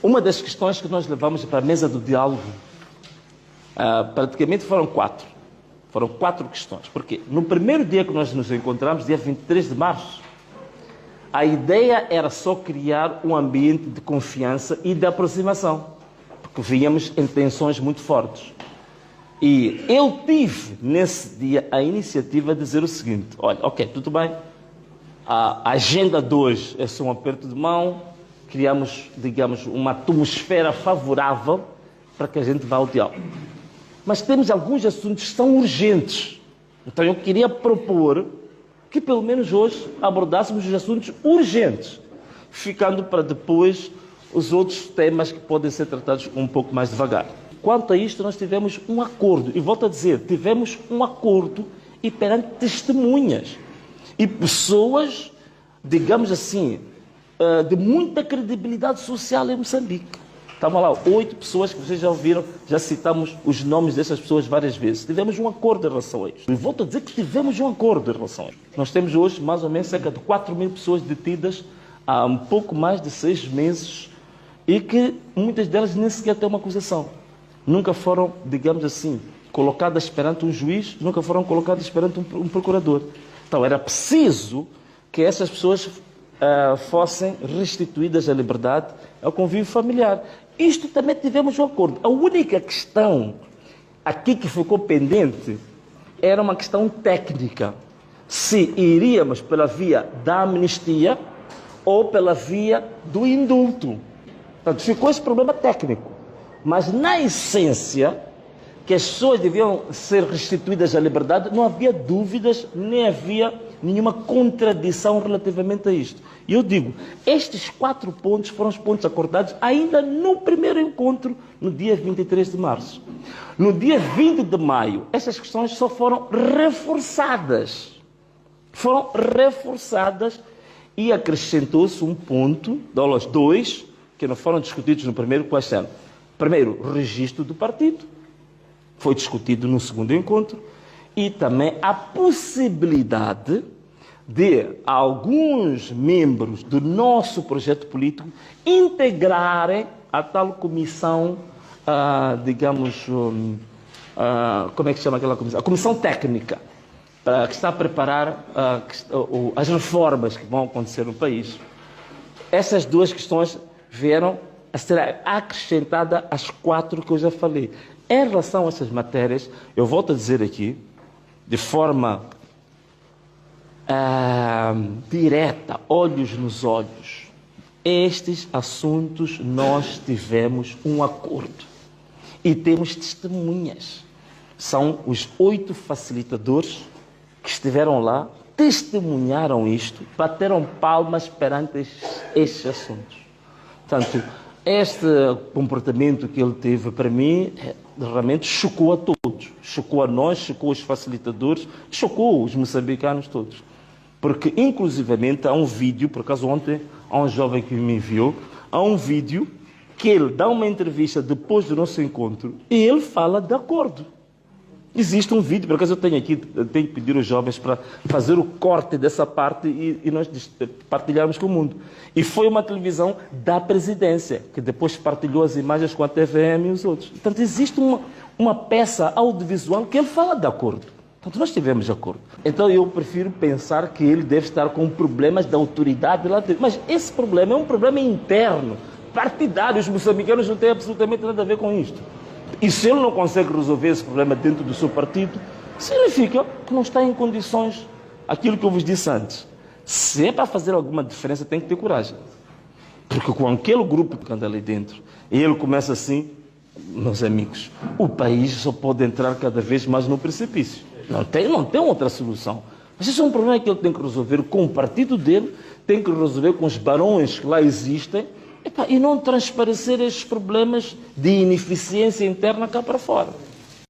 Uma das questões que nós levamos para a mesa do diálogo, praticamente foram quatro. Foram quatro questões. Porque no primeiro dia que nós nos encontramos, dia 23 de março, a ideia era só criar um ambiente de confiança e de aproximação, porque víamos em tensões muito fortes. E eu tive, nesse dia, a iniciativa de dizer o seguinte: olha, ok, tudo bem, a agenda de hoje é só um aperto de mão, criamos, digamos, uma atmosfera favorável para que a gente vá ao diálogo. Mas temos alguns assuntos que são urgentes. Então eu queria propor que pelo menos hoje abordássemos os assuntos urgentes, ficando para depois os outros temas que podem ser tratados um pouco mais devagar. Quanto a isto, nós tivemos um acordo, e volto a dizer, tivemos um acordo e perante testemunhas e pessoas, digamos assim, de muita credibilidade social em Moçambique. Estavam lá 8 pessoas que vocês já ouviram, já citamos os nomes dessas pessoas várias vezes. Tivemos um acordo em relação a isto. E volto a dizer que tivemos um acordo em relação a isto. Nós temos hoje mais ou menos cerca de 4.000 pessoas detidas há um pouco mais de 6 meses e que muitas delas nem sequer têm uma acusação. Nunca foram, digamos assim, colocadas perante um juiz, nunca foram colocadas perante um procurador. Então era preciso que essas pessoas fossem restituídas à liberdade, ao convívio familiar. Isto também tivemos um acordo. A única questão aqui que ficou pendente era uma questão técnica. Se iríamos pela via da amnistia ou pela via do indulto. Portanto, ficou esse problema técnico. Mas, na essência, que as pessoas deviam ser restituídas à liberdade, não havia dúvidas, nem havia nenhuma contradição relativamente a isto. E eu digo, estes 4 pontos foram os pontos acordados ainda no primeiro encontro, no dia 23 de março. No dia 20 de maio, essas questões só foram reforçadas. Foram reforçadas e acrescentou-se um ponto, os 2, que não foram discutidos no primeiro, quais são? Primeiro, o registro do partido. Foi discutido no segundo encontro. E também a possibilidade de alguns membros do nosso projeto político integrarem a tal comissão, digamos, como é que se chama aquela comissão? A comissão técnica, que está a preparar as reformas que vão acontecer no país. Essas 2 questões vieram a ser acrescentadas às 4 que eu já falei. Em relação a essas matérias, eu volto a dizer aqui, de forma direta, olhos nos olhos, estes assuntos nós tivemos um acordo e temos testemunhas. São os 8 facilitadores que estiveram lá, testemunharam isto, bateram palmas perante estes assuntos. Portanto, este comportamento que ele teve, para mim, realmente chocou a todos. Chocou a nós, chocou os facilitadores, chocou os moçambicanos todos. Porque, inclusivamente, há um vídeo, por acaso ontem, há um jovem que me enviou, há um vídeo que ele dá uma entrevista depois do nosso encontro e ele fala de acordo. Existe um vídeo, por acaso eu tenho aqui, tenho que pedir aos jovens para fazer o corte dessa parte e nós partilharmos com o mundo. E foi uma televisão da presidência, que depois partilhou as imagens com a TVM e os outros. Portanto, existe uma peça audiovisual que ele fala de acordo. Portanto, nós tivemos de acordo. Então, eu prefiro pensar que ele deve estar com problemas da autoridade lá dentro. Mas esse problema é um problema interno, partidário. Os moçambicanos não têm absolutamente nada a ver com isto. E se ele não consegue resolver esse problema dentro do seu partido, significa que não está em condições, aquilo que eu vos disse antes. Se é para fazer alguma diferença, tem que ter coragem. Porque com aquele grupo que anda ali dentro, e ele começa assim, meus amigos, o país só pode entrar cada vez mais no precipício. Não tem outra solução. Mas esse é um problema que ele tem que resolver com o partido dele, tem que resolver com os barões que lá existem, e não transparecer estes problemas de ineficiência interna cá para fora.